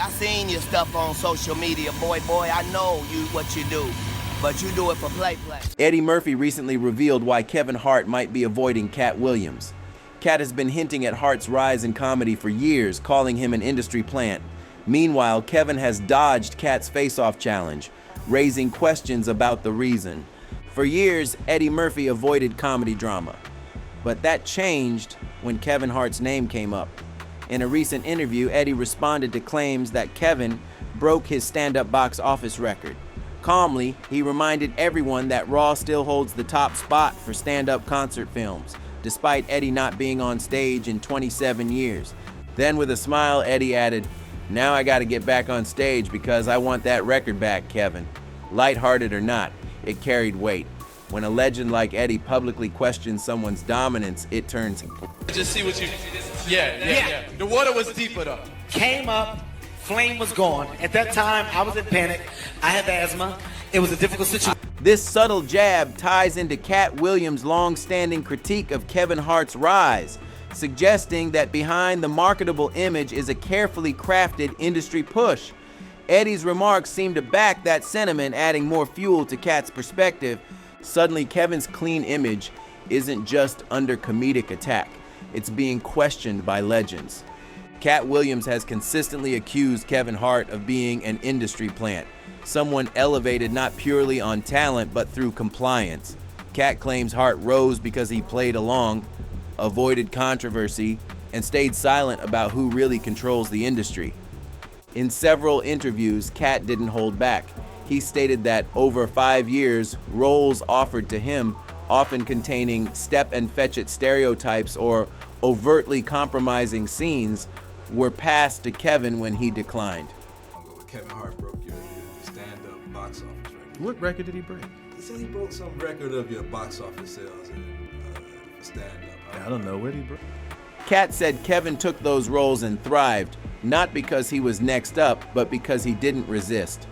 I seen your stuff on social media, boy, I know what you do, but you do it for play. Eddie Murphy recently revealed why Kevin Hart might be avoiding Katt Williams. Katt has been hinting at Hart's rise in comedy for years, calling him an industry plant. Meanwhile, Kevin has dodged Katt's face-off challenge, raising questions about the reason. For years, Eddie Murphy avoided comedy drama. But that changed when Kevin Hart's name came up. In a recent interview, Eddie responded to claims that Kevin broke his stand-up box office record. Calmly, he reminded everyone that Raw still holds the top spot for stand-up concert films, despite Eddie not being on stage in 27 years. Then with a smile, Eddie added, "Now I gotta get back on stage because I want that record back, Kevin." Lighthearted or not, it carried weight. When a legend like Eddie publicly questions someone's dominance, it turns. Just see what you. Yeah. The water was deeper though. Came up, flame was gone. At that time, I was in panic. I had asthma. It was a difficult situation. This subtle jab ties into Katt Williams' long-standing critique of Kevin Hart's rise, suggesting that behind the marketable image is a carefully crafted industry push. Eddie's remarks seem to back that sentiment, adding more fuel to Katt's perspective. Suddenly, Kevin's clean image isn't just under comedic attack. It's being questioned by legends. Katt Williams has consistently accused Kevin Hart of being an industry plant, someone elevated not purely on talent but through compliance. Katt claims Hart rose because he played along, avoided controversy, and stayed silent about who really controls the industry. In several interviews, Katt didn't hold back. He stated that over 5 years, roles offered to him, often containing step and fetch it stereotypes or overtly compromising scenes, were passed to Kevin when he declined. Kevin Hart broke your stand-up box office record. What record did he break? He said he broke some record of your box office sales in stand-up. I don't know, what did he break? Katt said Kevin took those roles and thrived, not because he was next up, but because he didn't resist.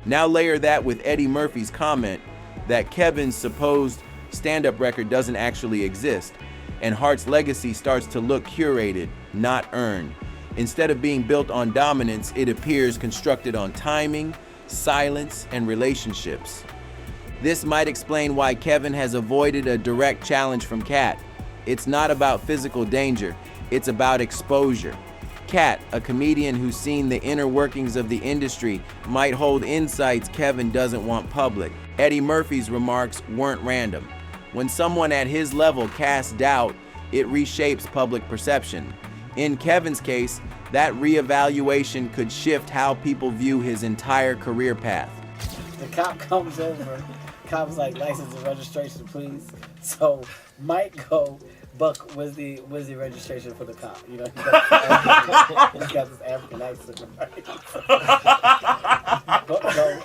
Now layer that with Eddie Murphy's comment that Kevin's supposed stand-up record doesn't actually exist, and Hart's legacy starts to look curated, not earned. Instead of being built on dominance, it appears constructed on timing, silence, and relationships. This might explain why Kevin has avoided a direct challenge from Katt. It's not about physical danger, it's about exposure. Katt, a comedian who's seen the inner workings of the industry, might hold insights Kevin doesn't want public. Eddie Murphy's remarks weren't random. When someone at his level casts doubt, it reshapes public perception. In Kevin's case, that reevaluation could shift how people view his entire career path. The cop comes over, cop's like, "License and registration, please." So Mike go, "Buck, where's the registration for the cop?" You know, he's got this African accent. Buck go.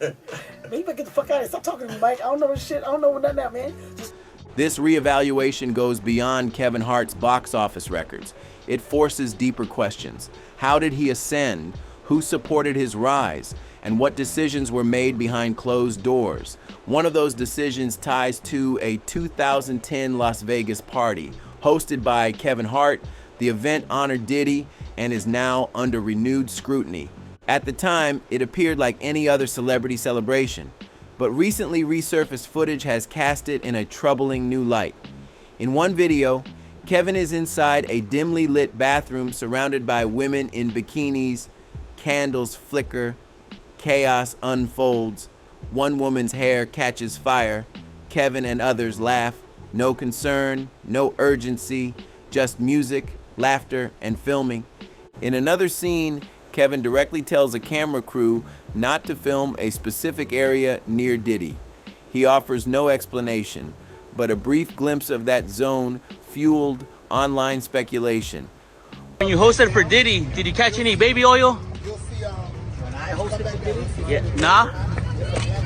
Man, you better get the fuck out of here. Stop talking to me, Mike. I don't know this shit. I don't know nothing out, man. This reevaluation goes beyond Kevin Hart's box office records. It forces deeper questions. How did he ascend? Who supported his rise? And what decisions were made behind closed doors? One of those decisions ties to a 2010 Las Vegas party. Hosted by Kevin Hart, the event honored Diddy and is now under renewed scrutiny. At the time, it appeared like any other celebrity celebration, but recently resurfaced footage has cast it in a troubling new light. In one video, Kevin is inside a dimly lit bathroom surrounded by women in bikinis, candles flicker, chaos unfolds, one woman's hair catches fire, Kevin and others laugh, no concern, no urgency, just music, laughter, and filming. In another scene, Kevin directly tells a camera crew not to film a specific area near Diddy. He offers no explanation, but a brief glimpse of that zone fueled online speculation. When you hosted for Diddy, did you catch any baby oil? When I hosted for Diddy? Yeah. Nah?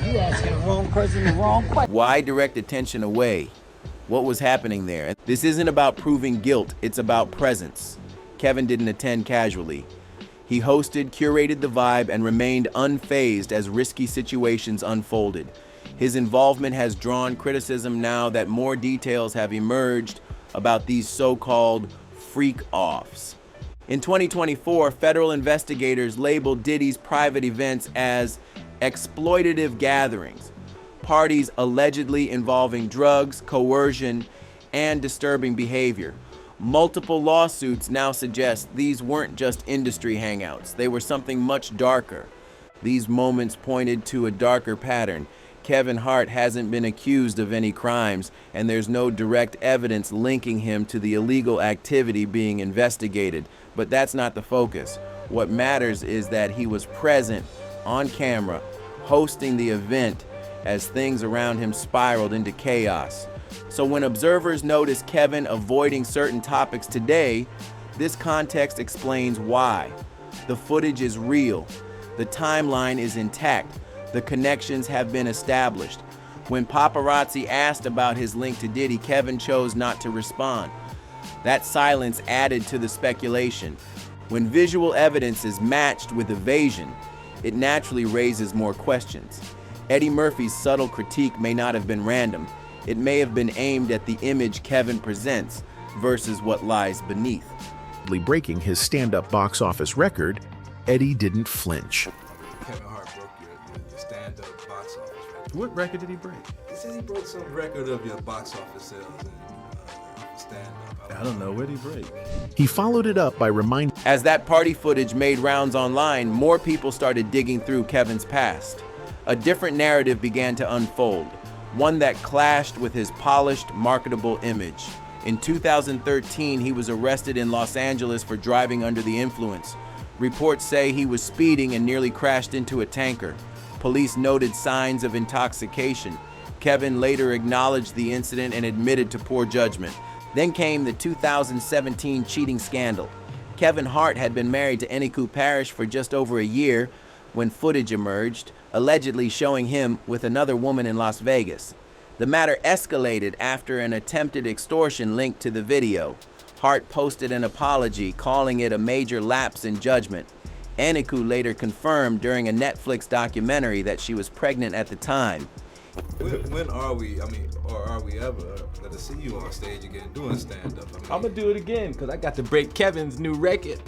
You asking the wrong person the wrong question. Why direct attention away? What was happening there? This isn't about proving guilt, it's about presence. Kevin didn't attend casually. He hosted, curated the vibe, and remained unfazed as risky situations unfolded. His involvement has drawn criticism now that more details have emerged about these so-called freak-offs. In 2024, federal investigators labeled Diddy's private events as exploitative gatherings, parties allegedly involving drugs, coercion, and disturbing behavior. Multiple lawsuits now suggest these weren't just industry hangouts. They were something much darker. These moments pointed to a darker pattern. Kevin Hart hasn't been accused of any crimes, and there's no direct evidence linking him to the illegal activity being investigated. But that's not the focus. What matters is that he was present on camera, hosting the event as things around him spiraled into chaos. So when observers notice Kevin avoiding certain topics today, this context explains why. The footage is real. The timeline is intact. The connections have been established. When paparazzi asked about his link to Diddy, Kevin chose not to respond. That silence added to the speculation. When visual evidence is matched with evasion, it naturally raises more questions. Eddie Murphy's subtle critique may not have been random. It may have been aimed at the image Kevin presents versus what lies beneath. Breaking his stand-up box office record, Eddie didn't flinch. Kevin Hart broke your stand-up box office record. What record did he break? He said he broke some record of your box office sales in stand-up. I don't know. What did he break? He followed it up by reminding As that party footage made rounds online, more people started digging through Kevin's past. A different narrative began to unfold, one that clashed with his polished, marketable image. In 2013, he was arrested in Los Angeles for driving under the influence. Reports say he was speeding and nearly crashed into a tanker. Police noted signs of intoxication. Kevin later acknowledged the incident and admitted to poor judgment. Then came the 2017 cheating scandal. Kevin Hart had been married to Eniku Parrish for just over a year when footage emerged, allegedly showing him with another woman in Las Vegas. The matter escalated after an attempted extortion linked to the video. Hart posted an apology, calling it a major lapse in judgment. Eniku later confirmed during a Netflix documentary that she was pregnant at the time. When are we, or are we ever going to see you on stage again doing stand-up? I'm gonna do it again because I got to break Kevin's new record.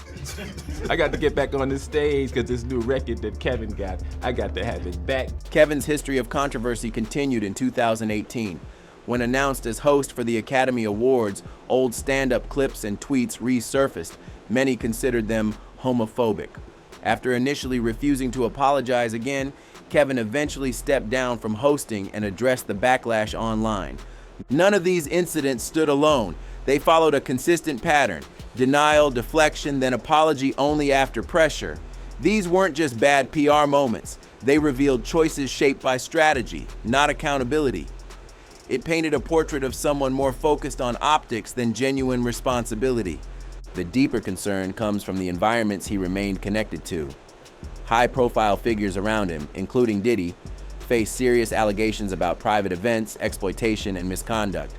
I got to get back on the stage because this new record that Kevin got, I got to have it back. Kevin's history of controversy continued in 2018. When announced as host for the Academy Awards, old stand-up clips and tweets resurfaced. Many considered them homophobic. After initially refusing to apologize again, Kevin eventually stepped down from hosting and addressed the backlash online. None of these incidents stood alone. They followed a consistent pattern: denial, deflection, then apology only after pressure. These weren't just bad PR moments. They revealed choices shaped by strategy, not accountability. It painted a portrait of someone more focused on optics than genuine responsibility. The deeper concern comes from the environments he remained connected to. High-profile figures around him, including Diddy, faced serious allegations about private events, exploitation, and misconduct.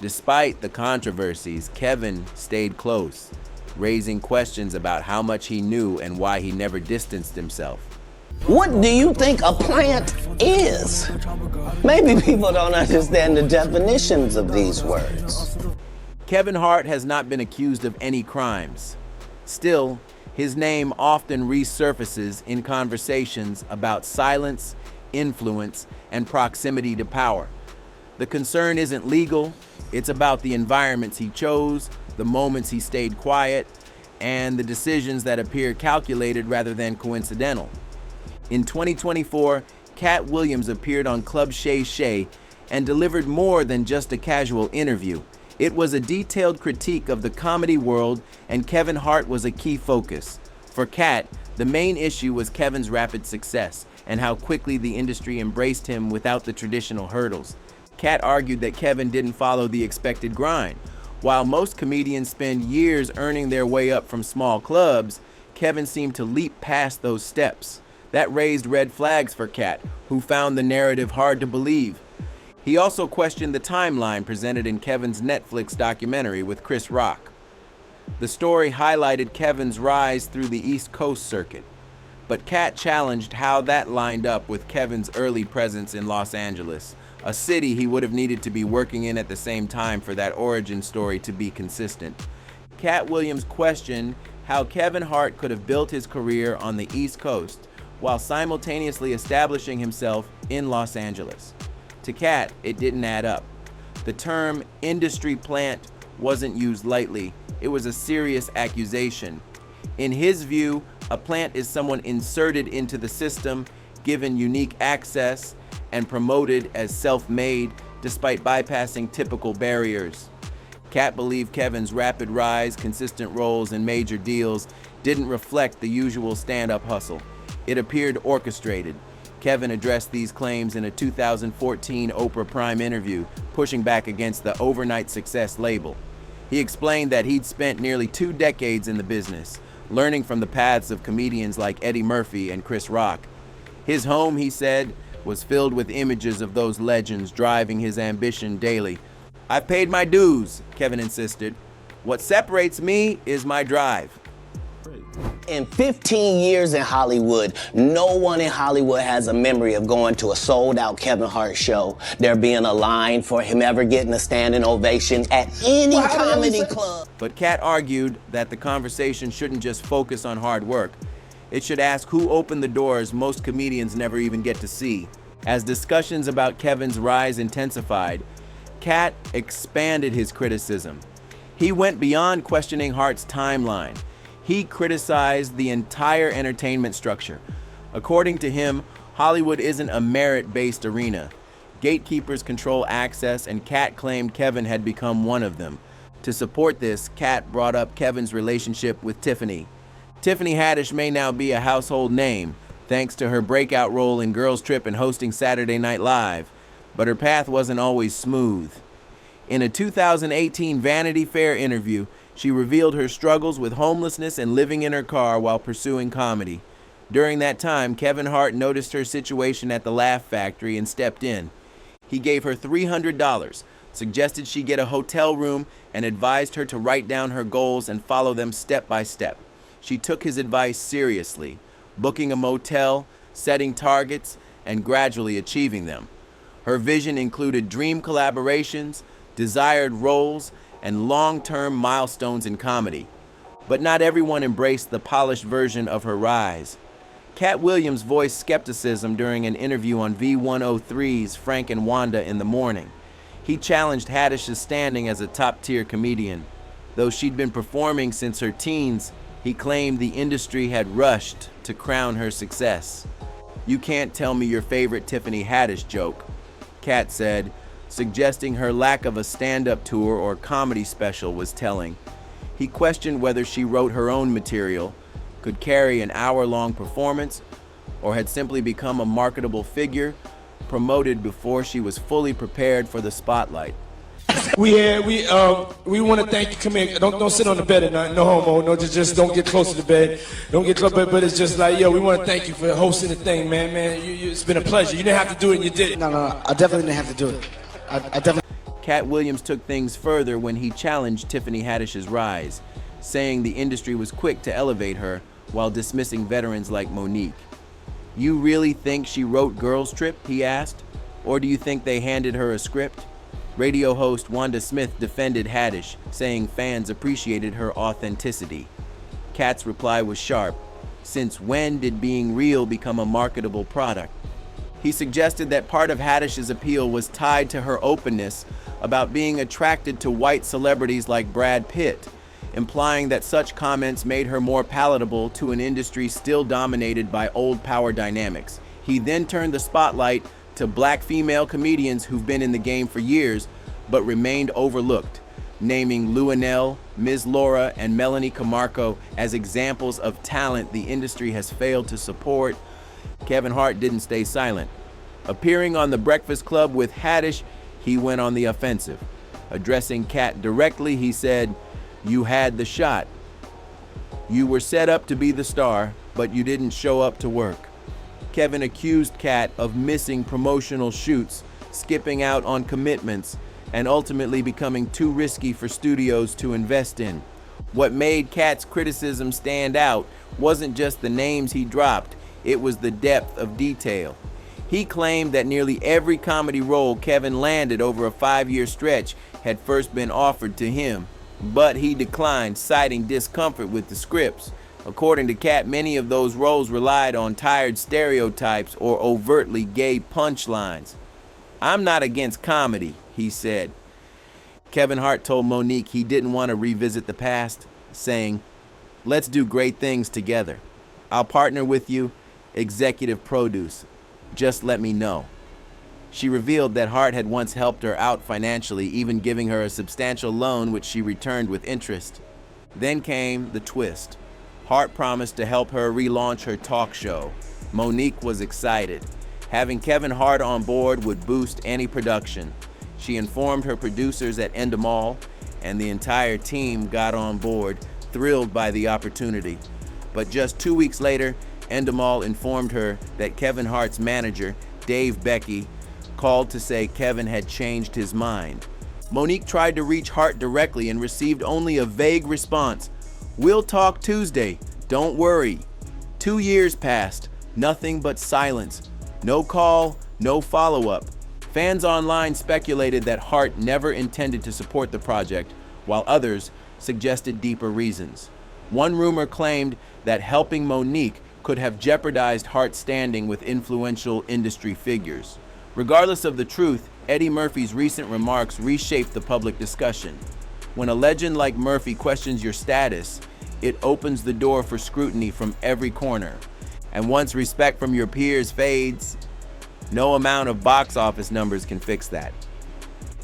Despite the controversies, Kevin stayed close, raising questions about how much he knew and why he never distanced himself. What do you think a plant is? Maybe people don't understand the definitions of these words. Kevin Hart has not been accused of any crimes. Still, his name often resurfaces in conversations about silence, influence, and proximity to power. The concern isn't legal, it's about the environments he chose, the moments he stayed quiet, and the decisions that appear calculated rather than coincidental. In 2024, Katt Williams appeared on Club Shay Shay and delivered more than just a casual interview. It was a detailed critique of the comedy world, and Kevin Hart was a key focus. For Katt, the main issue was Kevin's rapid success and how quickly the industry embraced him without the traditional hurdles. Katt argued that Kevin didn't follow the expected grind. While most comedians spend years earning their way up from small clubs, Kevin seemed to leap past those steps. That raised red flags for Katt, who found the narrative hard to believe. He also questioned the timeline presented in Kevin's Netflix documentary with Chris Rock. The story highlighted Kevin's rise through the East Coast circuit, but Katt challenged how that lined up with Kevin's early presence in Los Angeles, a city he would have needed to be working in at the same time for that origin story to be consistent. Katt Williams questioned how Kevin Hart could have built his career on the East Coast while simultaneously establishing himself in Los Angeles. To Katt, it didn't add up. The term industry plant wasn't used lightly. It was a serious accusation. In his view, a plant is someone inserted into the system, given unique access, and promoted as self-made despite bypassing typical barriers. Katt believed Kevin's rapid rise, consistent roles, and major deals didn't reflect the usual stand-up hustle. It appeared orchestrated. Kevin addressed these claims in a 2014 Oprah Prime interview, pushing back against the overnight success label. He explained that he'd spent nearly 2 decades in the business, learning from the paths of comedians like Eddie Murphy and Chris Rock. His home, he said, was filled with images of those legends driving his ambition daily. "I've paid my dues," Kevin insisted. "What separates me is my drive." In 15 years in Hollywood, no one in Hollywood has a memory of going to a sold-out Kevin Hart show, there being a line for him ever getting a standing ovation at any comedy club. But Katt argued that the conversation shouldn't just focus on hard work. It should ask who opened the doors most comedians never even get to see. As discussions about Kevin's rise intensified, Katt expanded his criticism. He went beyond questioning Hart's timeline. He criticized the entire entertainment structure. According to him, Hollywood isn't a merit-based arena. Gatekeepers control access, and Katt claimed Kevin had become one of them. To support this, Katt brought up Kevin's relationship with Tiffany. Tiffany Haddish may now be a household name, thanks to her breakout role in Girls Trip and hosting Saturday Night Live, but her path wasn't always smooth. In a 2018 Vanity Fair interview, she revealed her struggles with homelessness and living in her car while pursuing comedy. During that time, Kevin Hart noticed her situation at the Laugh Factory and stepped in. He gave her $300, suggested she get a hotel room, and advised her to write down her goals and follow them step by step. She took his advice seriously, booking a motel, setting targets, and gradually achieving them. Her vision included dream collaborations, desired roles, and long-term milestones in comedy. But not everyone embraced the polished version of her rise. Katt Williams voiced skepticism during an interview on V103's Frank and Wanda in the Morning. He challenged Haddish's standing as a top-tier comedian. Though she'd been performing since her teens, he claimed the industry had rushed to crown her success. "You can't tell me your favorite Tiffany Haddish joke," Katt said, suggesting her lack of a stand-up tour or comedy special was telling. He questioned whether she wrote her own material, could carry an hour-long performance, or had simply become a marketable figure promoted before she was fully prepared for the spotlight. We want to thank you. Come here. Don't sit on the bed at night. No homo. No, just don't get close to the bed. Don't get close. But it's just like, yo, we want to thank you for hosting the thing, man. It's been a pleasure. You didn't have to do it, and you did it. No. I definitely didn't have to do it. I definitely. Katt Williams took things further when he challenged Tiffany Haddish's rise, saying the industry was quick to elevate her while dismissing veterans like Monique. "You really think she wrote Girls Trip?" he asked. "Or do you think they handed her a script?" Radio host Wanda Smith defended Haddish, saying fans appreciated her authenticity. Katt's reply was sharp. Since when did being real become a marketable product? He suggested that part of Haddish's appeal was tied to her openness about being attracted to white celebrities like Brad Pitt, implying that such comments made her more palatable to an industry still dominated by old power dynamics. He then turned the spotlight to black female comedians who've been in the game for years but remained overlooked, naming Luanell, Ms. Laura, and Melanie Camarco as examples of talent the industry has failed to support. Kevin Hart didn't stay silent. Appearing on The Breakfast Club with Haddish, he went on the offensive. Addressing Katt directly, he said, "You had the shot. You were set up to be the star, but you didn't show up to work." Kevin accused Katt of missing promotional shoots, skipping out on commitments, and ultimately becoming too risky for studios to invest in. What made Katt's criticism stand out wasn't just the names he dropped, it was the depth of detail. He claimed that nearly every comedy role Kevin landed over a 5-year stretch had first been offered to him. but he declined, citing discomfort with the scripts. According to Katt, many of those roles relied on tired stereotypes or overtly gay punchlines. "I'm not against comedy," he said. Kevin Hart told Monique he didn't want to revisit the past, saying, "Let's do great things together. I'll partner with you, executive produce. Just let me know." She revealed that Hart had once helped her out financially, even giving her a substantial loan which she returned with interest. Then came the twist. Hart promised to help her relaunch her talk show. Monique was excited. Having Kevin Hart on board would boost any production. She informed her producers at Endemol, and the entire team got on board, thrilled by the opportunity. But just 2 weeks later, Endemol informed her that Kevin Hart's manager, Dave Becky, called to say Kevin had changed his mind. Monique tried to reach Hart directly and received only a vague response. "We'll talk Tuesday, don't worry." 2 years passed, nothing but silence. No call, no follow-up. Fans online speculated that Hart never intended to support the project, while others suggested deeper reasons. One rumor claimed that helping Monique could have jeopardized Hart's standing with influential industry figures. Regardless of the truth, Eddie Murphy's recent remarks reshaped the public discussion. When a legend like Murphy questions your status, it opens the door for scrutiny from every corner. And once respect from your peers fades, no amount of box office numbers can fix that.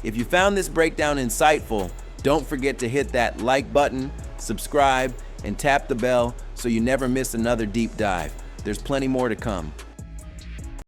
If you found this breakdown insightful, don't forget to hit that like button, subscribe, and tap the bell so you never miss another deep dive. There's plenty more to come.